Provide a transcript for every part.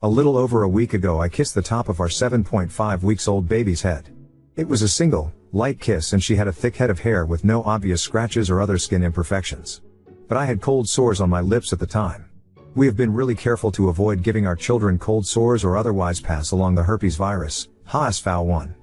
A little over a week ago I kissed the top of our 7.5 weeks old baby's head. It was a single, light kiss and she had a thick head of hair with no obvious scratches or other skin imperfections. But I had cold sores on my lips at the time. We have been really careful to avoid giving our children cold sores or otherwise pass along the herpes virus, HSV-1.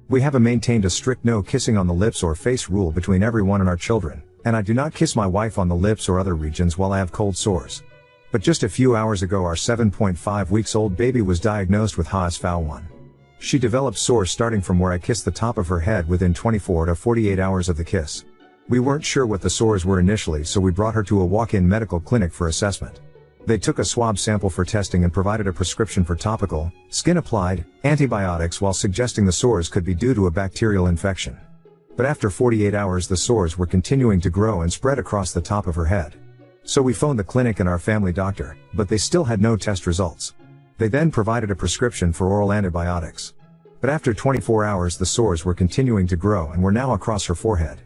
We have maintained a strict no kissing on the lips or face rule between everyone and our children, and I do not kiss my wife on the lips or other regions while I have cold sores. But just a few hours ago our 7.5 weeks old baby was diagnosed with HSV-1. She developed sores starting from where I kissed the top of her head within 24 to 48 hours of the kiss. We weren't sure what the sores were initially, so we brought her to a walk-in medical clinic for assessment. They took a swab sample for testing and provided a prescription for topical, skin-applied, antibiotics while suggesting the sores could be due to a bacterial infection. But after 48 hours the sores were continuing to grow and spread across the top of her head. So we phoned the clinic and our family doctor, but they still had no test results. They then provided a prescription for oral antibiotics. But after 24 hours the sores were continuing to grow and were now across her forehead.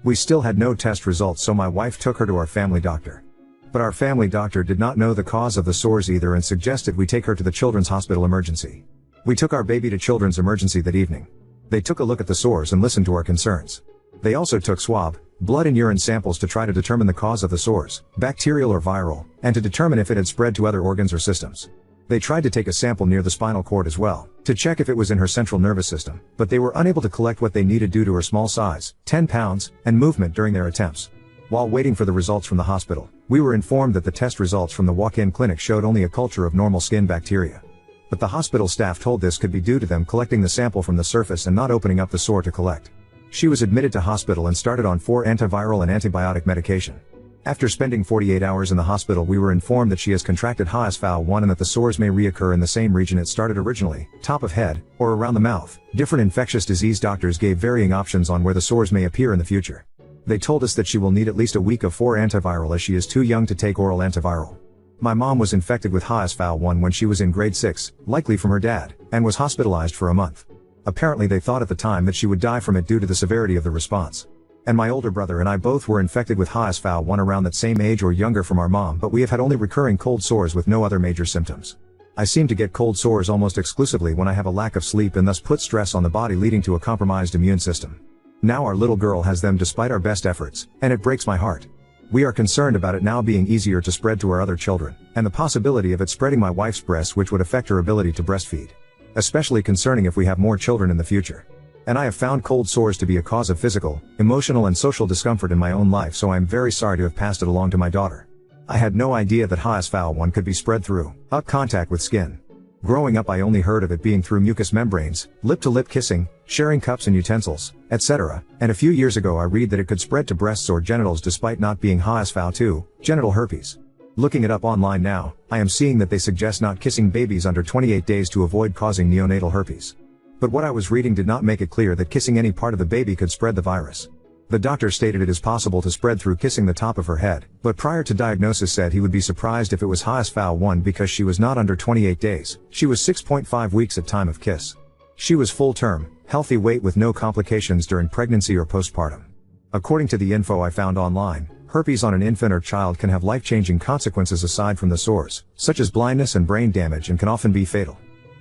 We still had no test results, so my wife took her to our family doctor. But our family doctor did not know the cause of the sores either and suggested we take her to the Children's Hospital Emergency. We took our baby to Children's Emergency that evening. They took a look at the sores and listened to our concerns. They also took swab, blood and urine samples to try to determine the cause of the sores, bacterial or viral, and to determine if it had spread to other organs or systems. They tried to take a sample near the spinal cord as well, to check if it was in her central nervous system, but they were unable to collect what they needed due to her small size, 10 pounds, and movement during their attempts. While waiting for the results from the hospital, we were informed that the test results from the walk-in clinic showed only a culture of normal skin bacteria. But the hospital staff told this could be due to them collecting the sample from the surface and not opening up the sore to collect. She was admitted to hospital and started on 4 antiviral and antibiotic medication. After spending 48 hours in the hospital we were informed that she has contracted HSV-1 and that the sores may reoccur in the same region it started originally, top of head, or around the mouth. Different infectious disease doctors gave varying options on where the sores may appear in the future. They told us that she will need at least a week of 4 antiviral as she is too young to take oral antiviral. My mom was infected with HSV-1 when she was in grade 6, likely from her dad, and was hospitalized for a month. Apparently they thought at the time that she would die from it due to the severity of the response. And my older brother and I both were infected with HSV-1 around that same age or younger from our mom, but we have had only recurring cold sores with no other major symptoms. I seem to get cold sores almost exclusively when I have a lack of sleep and thus put stress on the body, leading to a compromised immune system. Now our little girl has them despite our best efforts, and it breaks my heart. We are concerned about it now being easier to spread to our other children, and the possibility of it spreading my wife's breast, which would affect her ability to breastfeed. Especially concerning if we have more children in the future. And I have found cold sores to be a cause of physical, emotional and social discomfort in my own life, so I am very sorry to have passed it along to my daughter. I had no idea that HSV-1 could be spread through contact with skin. Growing up I only heard of it being through mucous membranes, lip-to-lip kissing, sharing cups and utensils, etc., and a few years ago I read that it could spread to breasts or genitals despite not being HSV-2, genital herpes. Looking it up online now, I am seeing that they suggest not kissing babies under 28 days to avoid causing neonatal herpes. But what I was reading did not make it clear that kissing any part of the baby could spread the virus. The doctor stated it is possible to spread through kissing the top of her head, but prior to diagnosis said he would be surprised if it was HSV-1 because she was not under 28 days, she was 6.5 weeks at time of kiss. She was full term, healthy weight with no complications during pregnancy or postpartum. According to the info I found online, herpes on an infant or child can have life-changing consequences aside from the sores, such as blindness and brain damage, and can often be fatal.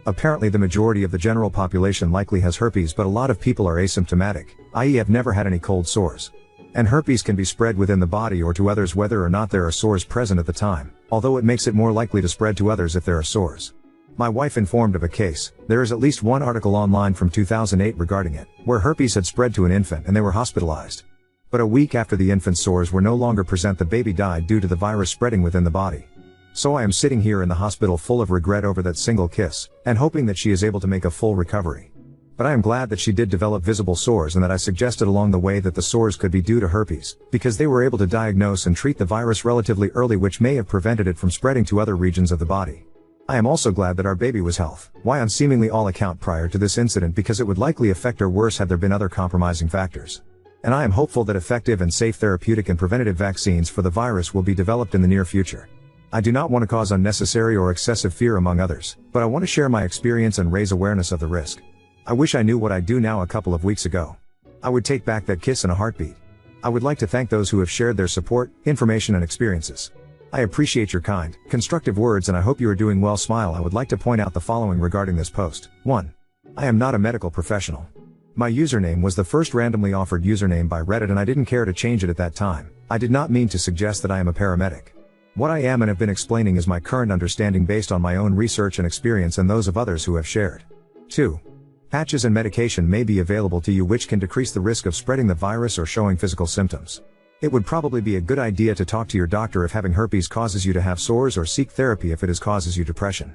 Apparently the majority of the general population likely has herpes, but a lot of people are asymptomatic, i.e. have never had any cold sores. And herpes can be spread within the body or to others whether or not there are sores present at the time, although it makes it more likely to spread to others if there are sores. My wife informed of a case. There is at least one article online from 2008 regarding it, where herpes had spread to an infant and they were hospitalized. But a week after the infant's sores were no longer present, the baby died due to the virus spreading within the body. So I am sitting here in the hospital full of regret over that single kiss, and hoping that she is able to make a full recovery. But I am glad that she did develop visible sores and that I suggested along the way that the sores could be due to herpes, because they were able to diagnose and treat the virus relatively early, which may have prevented it from spreading to other regions of the body. I am also glad that our baby was healthy, on seemingly all account prior to this incident, because it would likely affect her worse had there been other compromising factors. And I am hopeful that effective and safe therapeutic and preventative vaccines for the virus will be developed in the near future. I do not want to cause unnecessary or excessive fear among others, but I want to share my experience and raise awareness of the risk. I wish I knew what I do now a couple of weeks ago. I would take back that kiss in a heartbeat. I would like to thank those who have shared their support, information and experiences. I appreciate your kind, constructive words and I hope you are doing well. Smile. I would like to point out the following regarding this post. 1. I am not a medical professional. My username was the first randomly offered username by Reddit and I didn't care to change it at that time. I did not mean to suggest that I am a paramedic. What I am and have been explaining is my current understanding based on my own research and experience and those of others who have shared. 2. Patches and medication may be available to you which can decrease the risk of spreading the virus or showing physical symptoms. It would probably be a good idea to talk to your doctor if having herpes causes you to have sores or seek therapy if it causes you depression.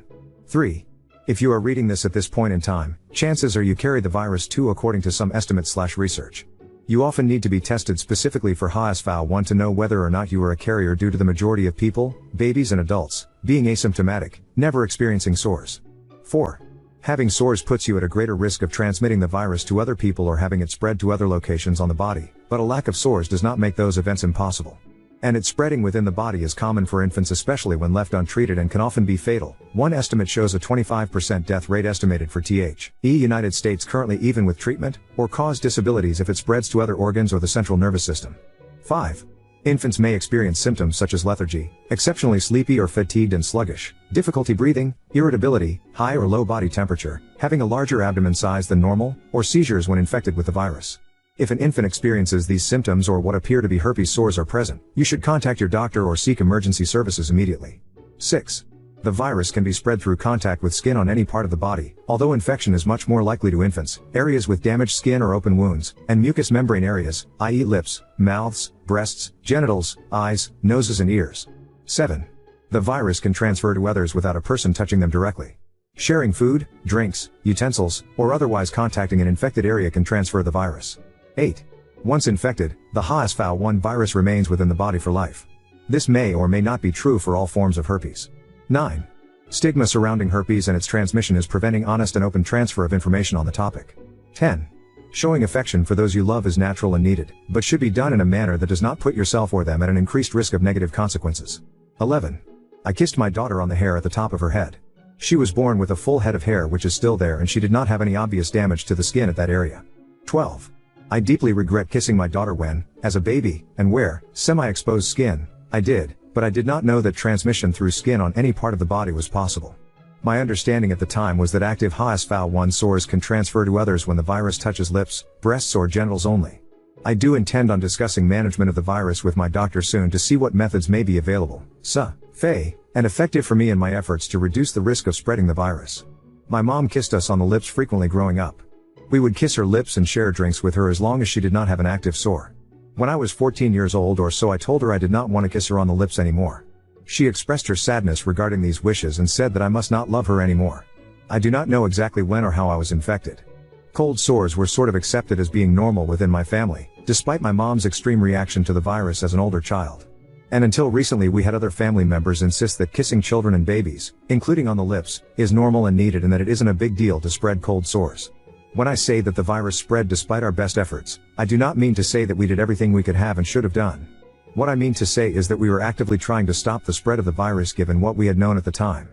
3. If you are reading this at this point in time, chances are you carry the virus too according to some estimates/research. You often need to be tested specifically for HSV-1 to know whether or not you are a carrier due to the majority of people, babies and adults, being asymptomatic, never experiencing sores. 4. Having sores puts you at a greater risk of transmitting the virus to other people or having it spread to other locations on the body, but a lack of sores does not make those events impossible. And its spreading within the body is common for infants especially when left untreated and can often be fatal. One estimate shows a 25% death rate estimated for the United States currently even with treatment, or cause disabilities if it spreads to other organs or the central nervous system. 5. Infants may experience symptoms such as lethargy, exceptionally sleepy or fatigued and sluggish, difficulty breathing, irritability, high or low body temperature, having a larger abdomen size than normal, or seizures when infected with the virus. If an infant experiences these symptoms or what appear to be herpes sores are present, you should contact your doctor or seek emergency services immediately. 6. The virus can be spread through contact with skin on any part of the body, although infection is much more likely to infants, areas with damaged skin or open wounds, and mucous membrane areas, i.e. lips, mouths, breasts, genitals, eyes, noses and ears. 7. The virus can transfer to others without a person touching them directly. Sharing food, drinks, utensils, or otherwise contacting an infected area can transfer the virus. 8. Once infected, the HSV-1 virus remains within the body for life. This may or may not be true for all forms of herpes. 9. Stigma surrounding herpes and its transmission is preventing honest and open transfer of information on the topic. 10. Showing affection for those you love is natural and needed, but should be done in a manner that does not put yourself or them at an increased risk of negative consequences. 11. I kissed my daughter on the hair at the top of her head. She was born with a full head of hair which is still there and she did not have any obvious damage to the skin at that area. 12. I deeply regret kissing my daughter when, as a baby, and where, semi-exposed skin, I did, but I did not know that transmission through skin on any part of the body was possible. My understanding at the time was that active HSV-1 sores can transfer to others when the virus touches lips, breasts or genitals only. I do intend on discussing management of the virus with my doctor soon to see what methods may be available, safe, and effective for me in my efforts to reduce the risk of spreading the virus. My mom kissed us on the lips frequently growing up. We would kiss her lips and share drinks with her as long as she did not have an active sore. When I was 14 years old or so I told her I did not want to kiss her on the lips anymore. She expressed her sadness regarding these wishes and said that I must not love her anymore. I do not know exactly when or how I was infected. Cold sores were sort of accepted as being normal within my family, despite my mom's extreme reaction to the virus as an older child. And until recently we had other family members insist that kissing children and babies, including on the lips, is normal and needed and that it isn't a big deal to spread cold sores. When I say that the virus spread despite our best efforts, I do not mean to say that we did everything we could have and should have done. What I mean to say is that we were actively trying to stop the spread of the virus given what we had known at the time.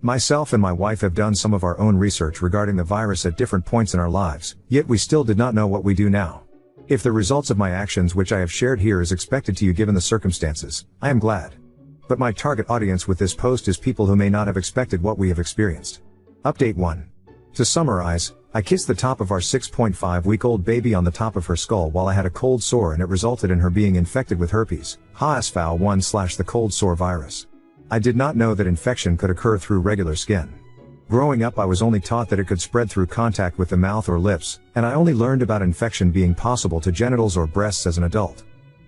Myself and my wife have done some of our own research regarding the virus at different points in our lives, yet we still did not know what we do now. If the results of my actions which I have shared here is expected to you given the circumstances, I am glad. But my target audience with this post is people who may not have expected what we have experienced. Update 1. To summarize, I kissed the top of our 6.5-week-old baby on the top of her skull while I had a cold sore and it resulted in her being infected with herpes, HSV-1/the cold sore virus. I did not know that infection could occur through regular skin. Growing up I was only taught that it could spread through contact with the mouth or lips, and I only learned about infection being possible to genitals or breasts as an adult.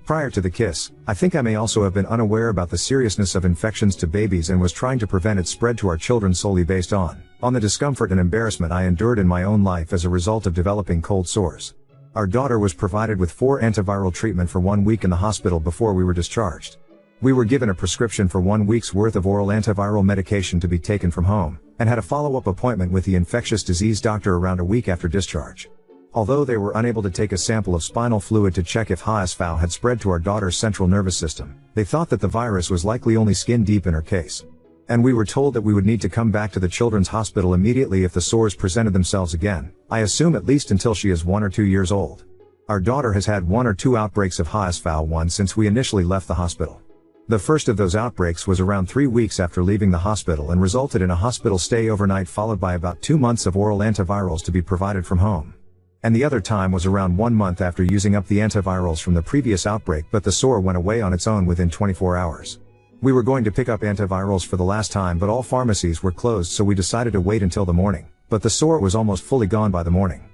Prior to the kiss, I think I may also have been unaware about the seriousness of infections to babies and was trying to prevent its spread to our children solely based on the discomfort and embarrassment I endured in my own life as a result of developing cold sores. Our daughter was provided with 4 antiviral treatment for 1 week in the hospital before we were discharged. We were given a prescription for 1 week's worth of oral antiviral medication to be taken from home, and had a follow-up appointment with the infectious disease doctor around a week after discharge. Although they were unable to take a sample of spinal fluid to check if HSV had spread to our daughter's central nervous system, they thought that the virus was likely only skin deep in her case. And we were told that we would need to come back to the children's hospital immediately if the sores presented themselves again, I assume at least until she is 1 or 2 years old. Our daughter has had 1 or 2 outbreaks of HSV-1 since we initially left the hospital. The first of those outbreaks was around 3 weeks after leaving the hospital and resulted in a hospital stay overnight, followed by about 2 months of oral antivirals to be provided from home. And the other time was around 1 month after using up the antivirals from the previous outbreak, but the sore went away on its own within 24 hours. We were going to pick up antivirals for the last time, but all pharmacies were closed, so we decided to wait until the morning, but the sore was almost fully gone by the morning.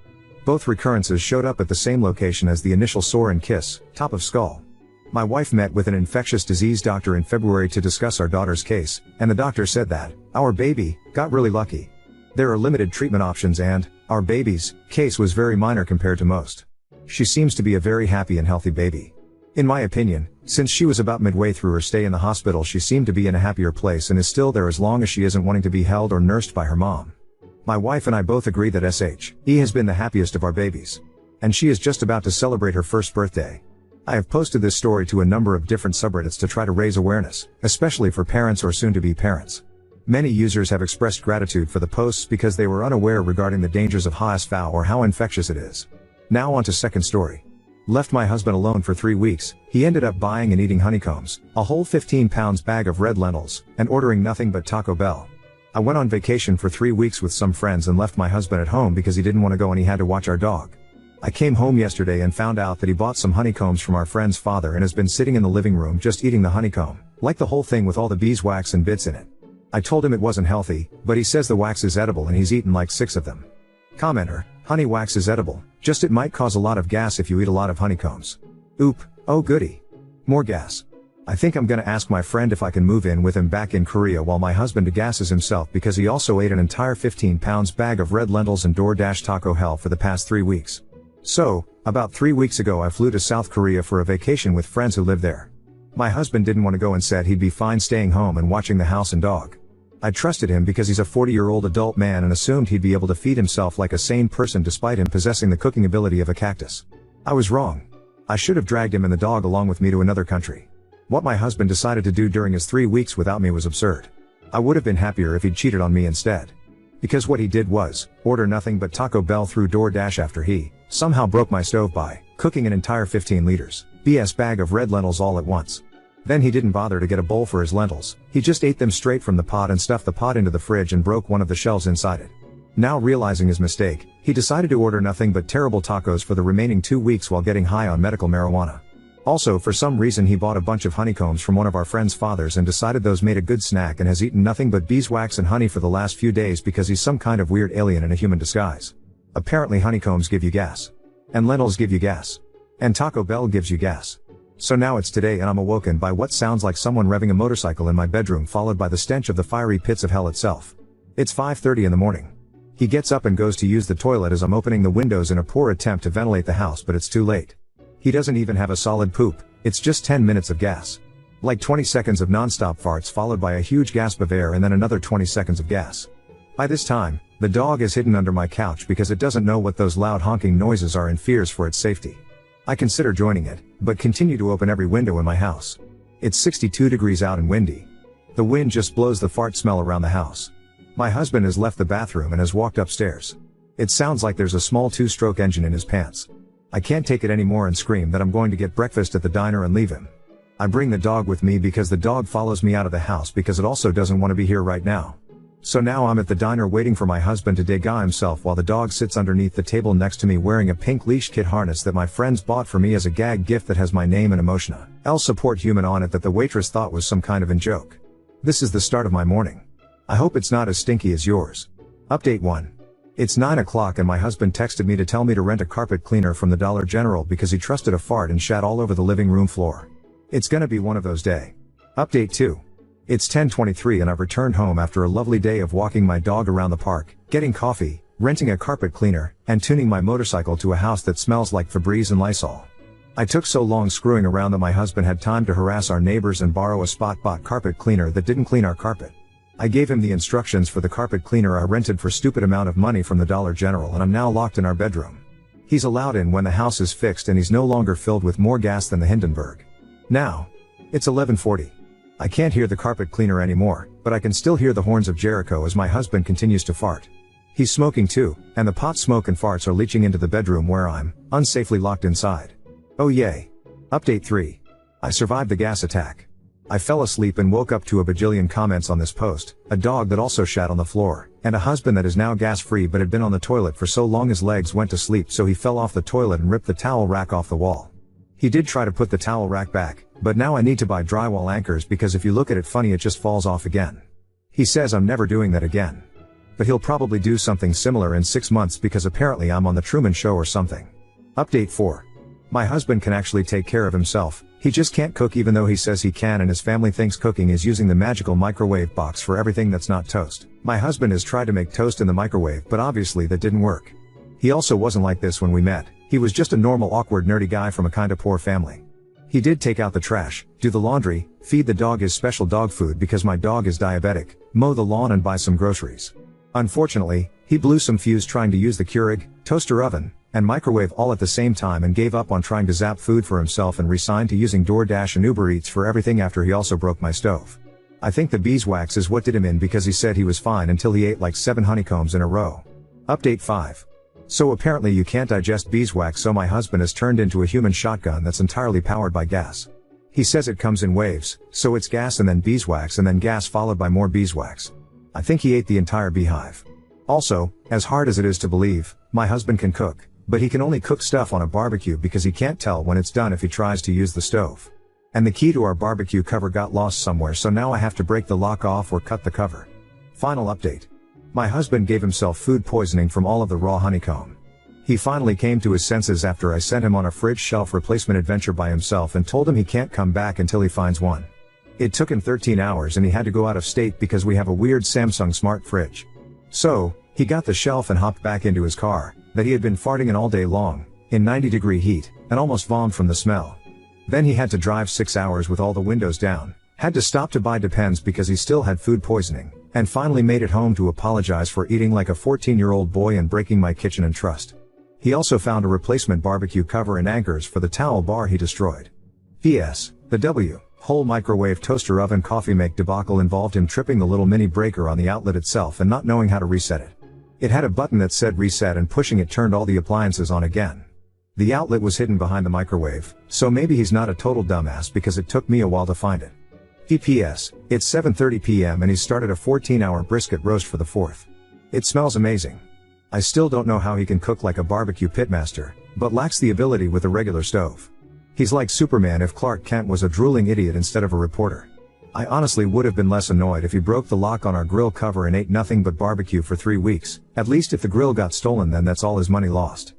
Both recurrences showed up at the same location as the initial sore and kiss, top of skull. My wife met with an infectious disease doctor in February to discuss our daughter's case, and the doctor said that our baby got really lucky. There are limited treatment options and our baby's case was very minor compared to most. She seems to be a very happy and healthy baby. In my opinion, since she was about midway through her stay in the hospital, she seemed to be in a happier place and is still there as long as she isn't wanting to be held or nursed by her mom. My wife and I both agree that SHE has been the happiest of our babies. And she is just about to celebrate her first birthday. I have posted this story to a number of different subreddits to try to raise awareness, especially for parents or soon-to-be parents. Many users have expressed gratitude for the posts because they were unaware regarding the dangers of HSV or how infectious it is. Now on to second story. Left my husband alone for 3 weeks, he ended up buying and eating honeycombs, a whole 15 pounds bag of red lentils, and ordering nothing but Taco Bell. I went on vacation for 3 weeks with some friends and left my husband at home because he didn't want to go and he had to watch our dog. I came home yesterday and found out that he bought some honeycombs from our friend's father and has been sitting in the living room just eating the honeycomb, like the whole thing with all the beeswax and bits in it. I told him it wasn't healthy, but he says the wax is edible and he's eaten like 6 of them. Commenter: honey wax is edible, just it might cause a lot of gas if you eat a lot of honeycombs. Oop, oh goody. More gas. I think I'm gonna ask my friend if I can move in with him back in Korea while my husband degasses himself because he also ate an entire 15 pounds bag of red lentils and DoorDash Taco Hell for the past 3 weeks. So, about 3 weeks ago I flew to South Korea for a vacation with friends who live there. My husband didn't want to go and said he'd be fine staying home and watching the house and dog. I trusted him because he's a 40-year-old adult man and assumed he'd be able to feed himself like a sane person despite him possessing the cooking ability of a cactus. I was wrong. I should have dragged him and the dog along with me to another country. What my husband decided to do during his 3 weeks without me was absurd. I would have been happier if he'd cheated on me instead. Because what he did was order nothing but Taco Bell through DoorDash after he somehow broke my stove by cooking an entire 15 liters BS bag of red lentils all at once. Then he didn't bother to get a bowl for his lentils, he just ate them straight from the pot and stuffed the pot into the fridge and broke one of the shelves inside it. Now realizing his mistake, he decided to order nothing but terrible tacos for the remaining 2 weeks while getting high on medical marijuana. Also, for some reason he bought a bunch of honeycombs from one of our friend's fathers and decided those made a good snack and has eaten nothing but beeswax and honey for the last few days because he's some kind of weird alien in a human disguise. Apparently honeycombs give you gas. And lentils give you gas. And Taco Bell gives you gas. So now it's today and I'm awoken by what sounds like someone revving a motorcycle in my bedroom, followed by the stench of the fiery pits of hell itself. It's 5:30 in the morning. He gets up and goes to use the toilet as I'm opening the windows in a poor attempt to ventilate the house, but it's too late. He doesn't even have a solid poop, it's just 10 minutes of gas. Like 20 seconds of non-stop farts followed by a huge gasp of air and then another 20 seconds of gas. By this time, the dog is hidden under my couch because it doesn't know what those loud honking noises are and fears for its safety. I consider joining it, but continue to open every window in my house. It's 62 degrees out and windy. The wind just blows the fart smell around the house. My husband has left the bathroom and has walked upstairs. It sounds like there's a small 2-stroke engine in his pants. I can't take it anymore and scream that I'm going to get breakfast at the diner and leave him. I bring the dog with me because the dog follows me out of the house because it also doesn't want to be here right now. So now I'm at the diner waiting for my husband to dega himself while the dog sits underneath the table next to me wearing a pink leash kit harness that my friends bought for me as a gag gift that has my name and emotion L support human on it that the waitress thought was some kind of in joke. This is the start of my morning. I hope it's not as stinky as yours. Update 1. It's 9 o'clock and my husband texted me to tell me to rent a carpet cleaner from the Dollar General because he trusted a fart and shat all over the living room floor. It's gonna be one of those days. Update 2. It's 10:23 and I've returned home after a lovely day of walking my dog around the park, getting coffee, renting a carpet cleaner, and tuning my motorcycle to a house that smells like Febreze and Lysol. I took so long screwing around that my husband had time to harass our neighbors and borrow a spot-bought carpet cleaner that didn't clean our carpet. I gave him the instructions for the carpet cleaner I rented for stupid amount of money from the Dollar General and I'm now locked in our bedroom. He's allowed in when the house is fixed and he's no longer filled with more gas than the Hindenburg. Now, it's 11:40. I can't hear the carpet cleaner anymore, but I can still hear the horns of Jericho as my husband continues to fart. He's smoking too, and the pot smoke and farts are leaching into the bedroom where I'm unsafely locked inside. Oh yay. Update 3. I survived the gas attack. I fell asleep and woke up to a bajillion comments on this post, a dog that also shat on the floor, and a husband that is now gas-free but had been on the toilet for so long his legs went to sleep so he fell off the toilet and ripped the towel rack off the wall. He did try to put the towel rack back, but now I need to buy drywall anchors because if you look at it funny it just falls off again. He says I'm never doing that again. But he'll probably do something similar in 6 months because apparently I'm on the Truman Show or something. Update 4. My husband can actually take care of himself, he just can't cook even though he says he can, and his family thinks cooking is using the magical microwave box for everything that's not toast. My husband has tried to make toast in the microwave but obviously that didn't work. He also wasn't like this when we met, he was just a normal awkward nerdy guy from a kinda poor family. He did take out the trash, do the laundry, feed the dog his special dog food because my dog is diabetic, mow the lawn and buy some groceries. Unfortunately, he blew some fuse trying to use the Keurig, toaster oven, and microwave all at the same time and gave up on trying to zap food for himself and resigned to using DoorDash and Uber Eats for everything after he also broke my stove. I think the beeswax is what did him in because he said he was fine until he ate like 7 honeycombs in a row. Update 5. So apparently you can't digest beeswax, so my husband has turned into a human shotgun that's entirely powered by gas. He says it comes in waves, so it's gas and then beeswax and then gas followed by more beeswax. I think he ate the entire beehive. Also, as hard as it is to believe, my husband can cook, but he can only cook stuff on a barbecue because he can't tell when it's done if he tries to use the stove. And the key to our barbecue cover got lost somewhere, so now I have to break the lock off or cut the cover. Final update. My husband gave himself food poisoning from all of the raw honeycomb. He finally came to his senses after I sent him on a fridge shelf replacement adventure by himself and told him he can't come back until he finds one. It took him 13 hours and he had to go out of state because we have a weird Samsung smart fridge. So, he got the shelf and hopped back into his car, that he had been farting in all day long, in 90-degree heat, and almost vomed from the smell. Then he had to drive 6 hours with all the windows down, had to stop to buy Depends because he still had food poisoning, and finally made it home to apologize for eating like a 14-year-old boy and breaking my kitchen and trust. He also found a replacement barbecue cover and anchors for the towel bar he destroyed. P.S. The whole microwave toaster oven coffee make debacle involved him tripping the little mini breaker on the outlet itself and not knowing how to reset it. It had a button that said reset and pushing it turned all the appliances on again. The outlet was hidden behind the microwave, so maybe he's not a total dumbass because it took me a while to find it. P.S. It's 7:30 p.m. and he's started a 14-hour brisket roast for the 4th. It smells amazing. I still don't know how he can cook like a barbecue pitmaster, but lacks the ability with a regular stove. He's like Superman if Clark Kent was a drooling idiot instead of a reporter. I honestly would have been less annoyed if he broke the lock on our grill cover and ate nothing but barbecue for 3 weeks. At least if the grill got stolen, then that's all his money lost.